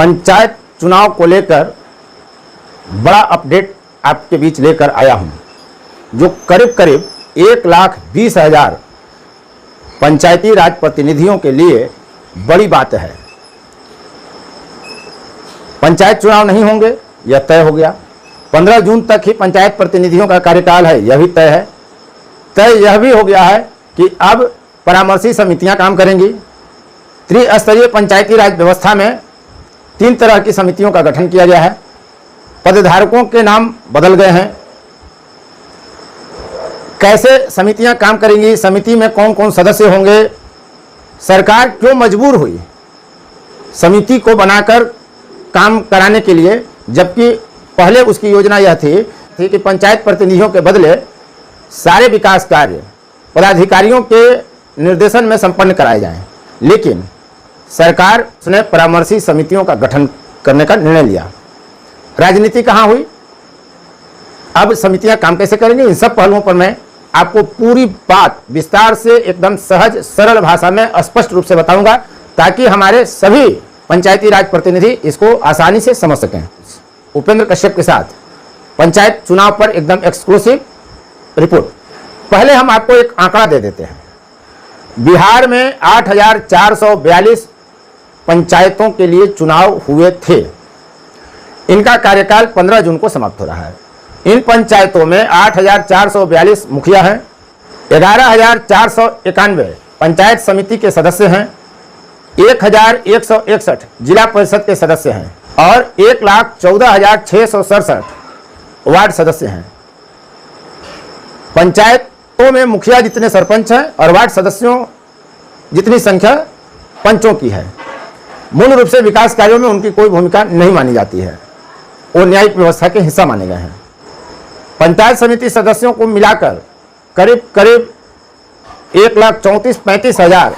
पंचायत चुनाव को लेकर बड़ा अपडेट आपके बीच लेकर आया हूं, जो करीब करीब 1,20,000 पंचायती राज प्रतिनिधियों के लिए बड़ी बात है। पंचायत चुनाव नहीं होंगे, यह तय हो गया। 15 जून तक ही पंचायत प्रतिनिधियों का कार्यकाल है, यह भी तय है। तय यह भी हो गया है कि अब परामर्शी समितियां काम करेंगी। त्रिस्तरीय पंचायती राज व्यवस्था में 3 तरह की समितियों का गठन किया गया है। पदधारकों के नाम बदल गए हैं। कैसे समितियां काम करेंगी, समिति में कौन कौन सदस्य होंगे, सरकार क्यों मजबूर हुई समिति को बनाकर काम कराने के लिए, जबकि पहले उसकी योजना यह थी कि पंचायत प्रतिनिधियों के बदले सारे विकास कार्य पदाधिकारियों के निर्देशन में संपन्न कराए जाएं। लेकिन सरकार ने परामर्शी समितियों का गठन करने का निर्णय लिया। राजनीति कहाँ हुई, अब समितियां काम कैसे करेंगी, इन सब पहलुओं पर मैं आपको पूरी बात विस्तार से एकदम सहज सरल भाषा में स्पष्ट रूप से बताऊंगा, ताकि हमारे सभी पंचायती राज प्रतिनिधि इसको आसानी से समझ सकें। उपेंद्र कश्यप के साथ पंचायत चुनाव पर एकदम एक्सक्लूसिव रिपोर्ट। पहले हम आपको एक आंकड़ा दे देते हैं। बिहार में 8,442 पंचायतों के लिए चुनाव हुए थे। इनका कार्यकाल 15 जून को समाप्त हो रहा है। इन पंचायतों में 8,442 मुखिया हैं, 11,491 पंचायत समिति के सदस्य हैं, 1,161 जिला परिषद के सदस्य हैं और 1,14,667 वार्ड सदस्य हैं। पंचायतों में मुखिया जितने सरपंच हैं और वार्ड सदस्यों जितनी संख्या पंचों की है। मूल रूप से विकास कार्यों में उनकी कोई भूमिका नहीं मानी जाती है, वो न्यायिक व्यवस्था के हिस्सा माने गए हैं। पंचायत समिति सदस्यों को मिलाकर करीब करीब 1,34,35,000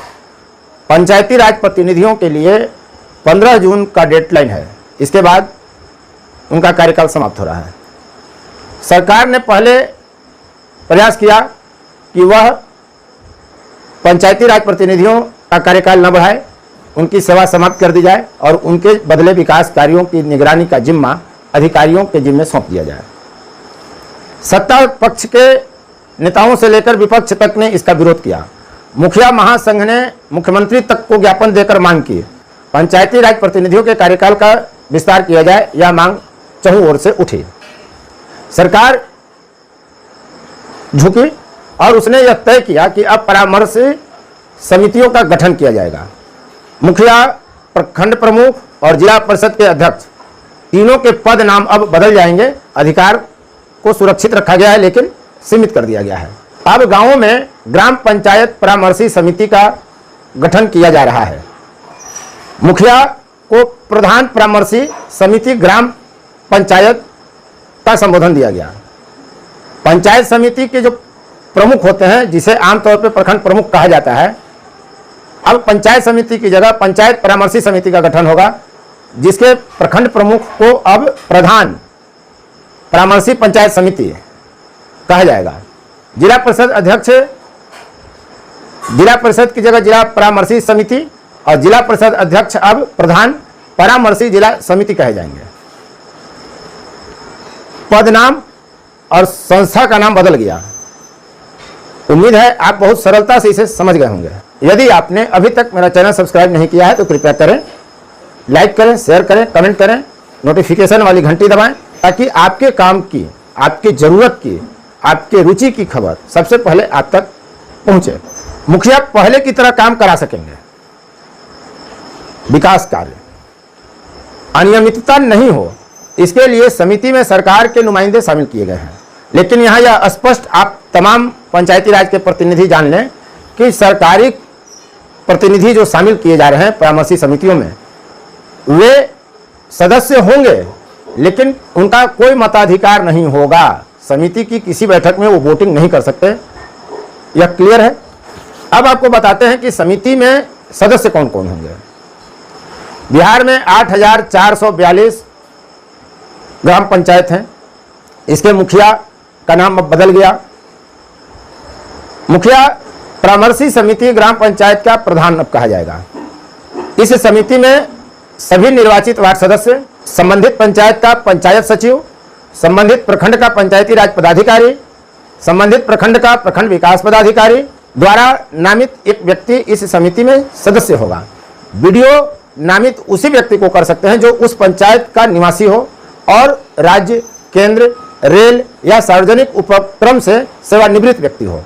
पंचायती राज प्रतिनिधियों के लिए 15 जून का डेडलाइन है। इसके बाद उनका कार्यकाल समाप्त हो रहा है। सरकार ने पहले प्रयास किया कि वह पंचायती राज प्रतिनिधियों का कार्यकाल न बढ़ाए, उनकी सेवा समाप्त कर दी जाए और उनके बदले विकास कार्यों की निगरानी का जिम्मा अधिकारियों के जिम्मे सौंप दिया जाए। सत्ता पक्ष के नेताओं से लेकर विपक्ष तक ने इसका विरोध किया। मुखिया महासंघ ने मुख्यमंत्री तक को ज्ञापन देकर मांग की पंचायती राज प्रतिनिधियों के कार्यकाल का विस्तार किया जाए। यह मांग चहुं ओर से उठी। सरकार झुकी और उसने यह तय किया कि अब परामर्श समितियों का गठन किया जाएगा। मुखिया, प्रखंड प्रमुख और जिला परिषद के अध्यक्ष तीनों के पद नाम अब बदल जाएंगे। अधिकार को सुरक्षित रखा गया है लेकिन सीमित कर दिया गया है। अब गांवों में ग्राम पंचायत परामर्शी समिति का गठन किया जा रहा है। मुखिया को प्रधान परामर्शी समिति ग्राम पंचायत का संबोधन दिया गया। पंचायत समिति के जो प्रमुख होते हैं, जिसे आमतौर पर प्रखंड प्रमुख कहा जाता है, अब पंचायत समिति की जगह पंचायत परामर्शी समिति का गठन होगा, जिसके प्रखंड प्रमुख को अब प्रधान परामर्शी पंचायत समिति कहा जाएगा। जिला परिषद अध्यक्ष जिला परिषद की जगह जिला परामर्शी समिति और जिला परिषद अध्यक्ष अब प्रधान परामर्शी जिला समिति कहे जाएंगे। पद नाम और संस्था का नाम बदल गया। उम्मीद है आप बहुत सरलता से इसे समझ गए होंगे। यदि आपने अभी तक मेरा चैनल सब्सक्राइब नहीं किया है तो कृपया करें, लाइक करें, शेयर करें, कमेंट करें, नोटिफिकेशन वाली घंटी दबाएं, ताकि आपके काम की, आपकी जरूरत की, आपके रुचि की खबर सबसे पहले आप तक पहुंचे। मुखिया पहले की तरह काम करा सकेंगे। विकास कार्य अनियमितता नहीं हो, इसके लिए समिति में सरकार के नुमाइंदे शामिल किए गए हैं। लेकिन यहाँ यह स्पष्ट आप तमाम पंचायती राज के प्रतिनिधि जान लें कि सरकारी प्रतिनिधि जो शामिल किए जा रहे हैं परामर्शी समितियों में, वे सदस्य होंगे लेकिन उनका कोई मताधिकार नहीं होगा। समिति की किसी बैठक में वो वोटिंग नहीं कर सकते। यह क्लियर है। अब आपको बताते हैं कि समिति में सदस्य कौन कौन होंगे। बिहार में 8,442 ग्राम पंचायत हैं। इसके मुखिया का नाम अब बदल गया। मुखिया परामर्शी समिति ग्राम पंचायत का प्रधान अब कहा जाएगा। इस समिति में सभी निर्वाचित वार्ड सदस्य, संबंधित पंचायत का पंचायत सचिव, संबंधित प्रखंड का पंचायती राज पदाधिकारी, संबंधित प्रखंड का प्रखंड विकास पदाधिकारी द्वारा नामित एक व्यक्ति इस समिति में सदस्य होगा। वीडियो नामित उसी व्यक्ति को कर सकते हैं जो उस पंचायत का निवासी हो और राज्य, केंद्र, रेल या सार्वजनिक उपक्रम से सेवानिवृत्त व्यक्ति हो।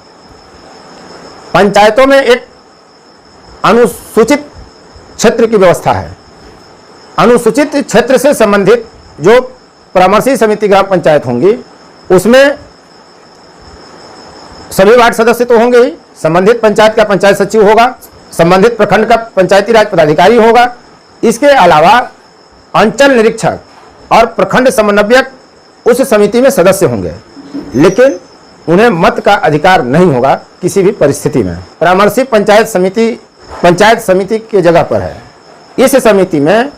पंचायतों में एक अनुसूचित क्षेत्र की व्यवस्था है। अनुसूचित क्षेत्र से संबंधित जो परामर्शी समिति ग्राम पंचायत होंगी उसमें सभी वार्ड सदस्य तो होंगे ही, संबंधित पंचायत का पंचायत सचिव होगा, संबंधित प्रखंड का पंचायती राज पदाधिकारी होगा। इसके अलावा अंचल निरीक्षक और प्रखंड समन्वयक उस समिति में सदस्य होंगे, लेकिन उन्हें मत का अधिकार नहीं होगा किसी भी परिस्थिति में। परामर्शी पंचायत समिति की जगह पर है। इस समिति में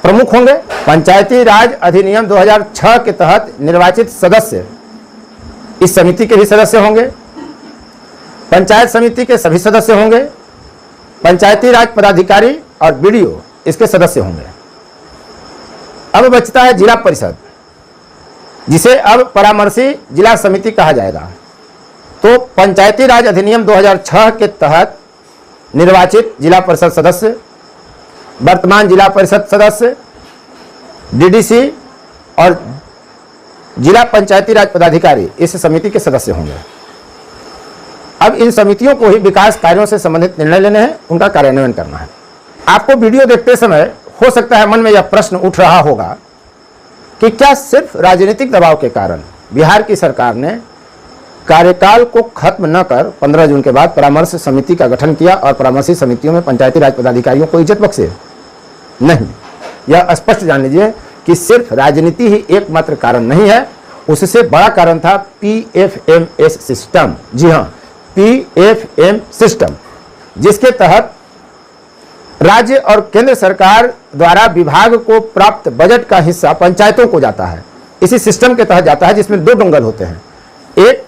प्रमुख होंगे। पंचायती राज अधिनियम 2006 के तहत निर्वाचित सदस्य इस समिति के भी सदस्य होंगे। पंचायत समिति के सभी सदस्य होंगे। पंचायती राज पदाधिकारी और बीडीओ इसके सदस्य होंगे। अब बचता है जिला परिषद, जिसे अब परामर्शी जिला समिति कहा जाएगा। तो पंचायती राज अधिनियम 2006 के तहत निर्वाचित जिला परिषद सदस्य, वर्तमान जिला परिषद सदस्य, डीडीसी और जिला पंचायती राज पदाधिकारी इस समिति के सदस्य होंगे। अब इन समितियों को ही विकास कार्यों से संबंधित निर्णय लेने हैं, उनका कार्यान्वयन करना है। आपको वीडियो देखते समय हो सकता है मन में यह प्रश्न उठ रहा होगा कि क्या सिर्फ राजनीतिक दबाव के कारण बिहार की सरकार ने कार्यकाल को खत्म न कर 15 जून के बाद परामर्श समिति का गठन किया और परामर्शी समितियों में पंचायती राज पदाधिकारियों को इज्जत बख्शे? नहीं, यह स्पष्ट जान लीजिए कि सिर्फ राजनीति ही एकमात्र कारण नहीं है। उससे बड़ा कारण था पीएफएमएस सिस्टम। जी हाँ, पीएफएम सिस्टम, जिसके तहत राज्य और केंद्र सरकार द्वारा विभाग को प्राप्त बजट का हिस्सा पंचायतों को जाता है। इसी सिस्टम के तहत जाता है, जिसमें 2 डोंगल होते हैं। एक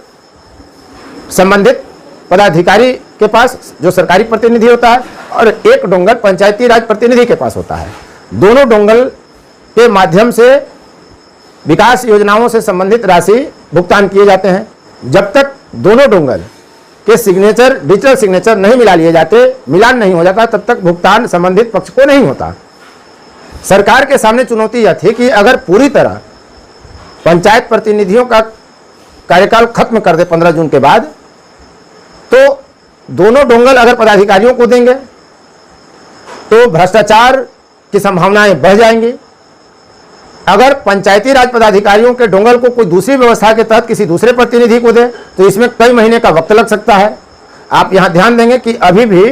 संबंधित पदाधिकारी के पास जो सरकारी प्रतिनिधि होता है और एक डोंगल पंचायती राज प्रतिनिधि के पास होता है। दोनों डोंगल के माध्यम से विकास योजनाओं से संबंधित राशि भुगतान किए जाते हैं। जब तक दोनों डोंगल के सिग्नेचर, डिजिटल सिग्नेचर नहीं मिला लिए जाते, मिलान नहीं हो जाता, तब तक भुगतान संबंधित पक्ष को नहीं होता। सरकार के सामने चुनौती यह थी कि अगर पूरी तरह पंचायत प्रतिनिधियों का कार्यकाल खत्म कर दे 15 जून के बाद, तो दोनों डोंगल अगर पदाधिकारियों को देंगे तो भ्रष्टाचार की संभावनाएं बढ़ जाएंगी। अगर पंचायती राज पदाधिकारियों के डोंगल को कोई दूसरी व्यवस्था के तहत किसी दूसरे प्रतिनिधि को दे तो इसमें कई महीने का वक्त लग सकता है। आप यहां ध्यान देंगे कि अभी भी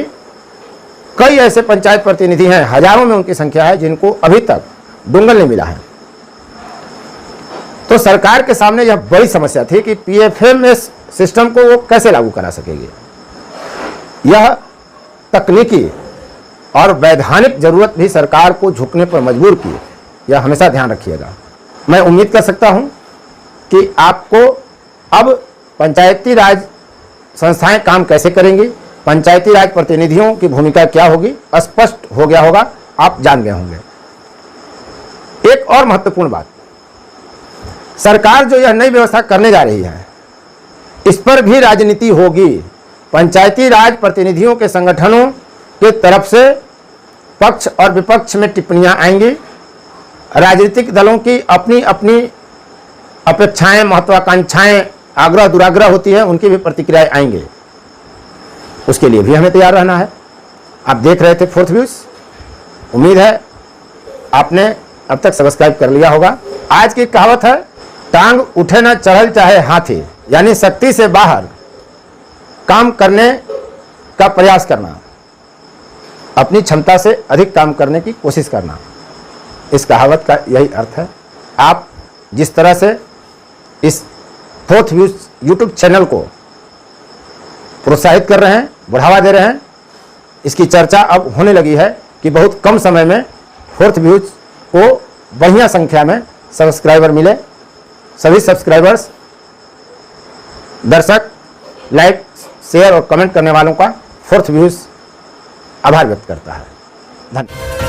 कई ऐसे पंचायत प्रतिनिधि हैं, हजारों में उनकी संख्या है, जिनको अभी तक डोंगल नहीं मिला है। तो सरकार के सामने यह बड़ी समस्या थी कि पीएफएमएस सिस्टम को वो कैसे लागू करा सकेगी। यह तकनीकी और वैधानिक जरूरत भी सरकार को झुकने पर मजबूर की, यह हमेशा ध्यान रखिएगा। मैं उम्मीद कर सकता हूं कि आपको अब पंचायती राज संस्थाएं काम कैसे करेंगी, पंचायती राज प्रतिनिधियों की भूमिका क्या होगी, स्पष्ट हो गया होगा, आप जान गए होंगे। एक और महत्वपूर्ण बात, सरकार जो यह नई व्यवस्था करने जा रही है, इस पर भी राजनीति होगी। पंचायती राज प्रतिनिधियों के संगठनों के तरफ से पक्ष और विपक्ष में टिप्पणियां आएंगी। राजनीतिक दलों की अपनी अपनी अपेक्षाएं, महत्वाकांक्षाएं, आग्रह दुराग्रह होती है, उनकी भी प्रतिक्रियाएं आएंगे। उसके लिए भी हमें तैयार रहना है। आप देख रहे थे फोर्थ व्यूज, उम्मीद है आपने अब तक सब्सक्राइब कर लिया होगा। आज की कहावत है, टांग उठे न चढ़ल चाहे हाथी, यानी शक्ति से बाहर काम करने का प्रयास करना, अपनी क्षमता से अधिक काम करने की कोशिश करना। इस कहावत का यही अर्थ है। आप जिस तरह से इस फोर्थ व्यूज यूट्यूब चैनल को प्रोत्साहित कर रहे हैं, बढ़ावा दे रहे हैं, इसकी चर्चा अब होने लगी है कि बहुत कम समय में फोर्थ व्यूज को बढ़िया संख्या में सब्सक्राइबर मिले। सभी सब्सक्राइबर्स, दर्शक, लाइक, शेयर और कमेंट करने वालों का फोर्थ व्यूज आभार व्यक्त करता है। धन्यवाद।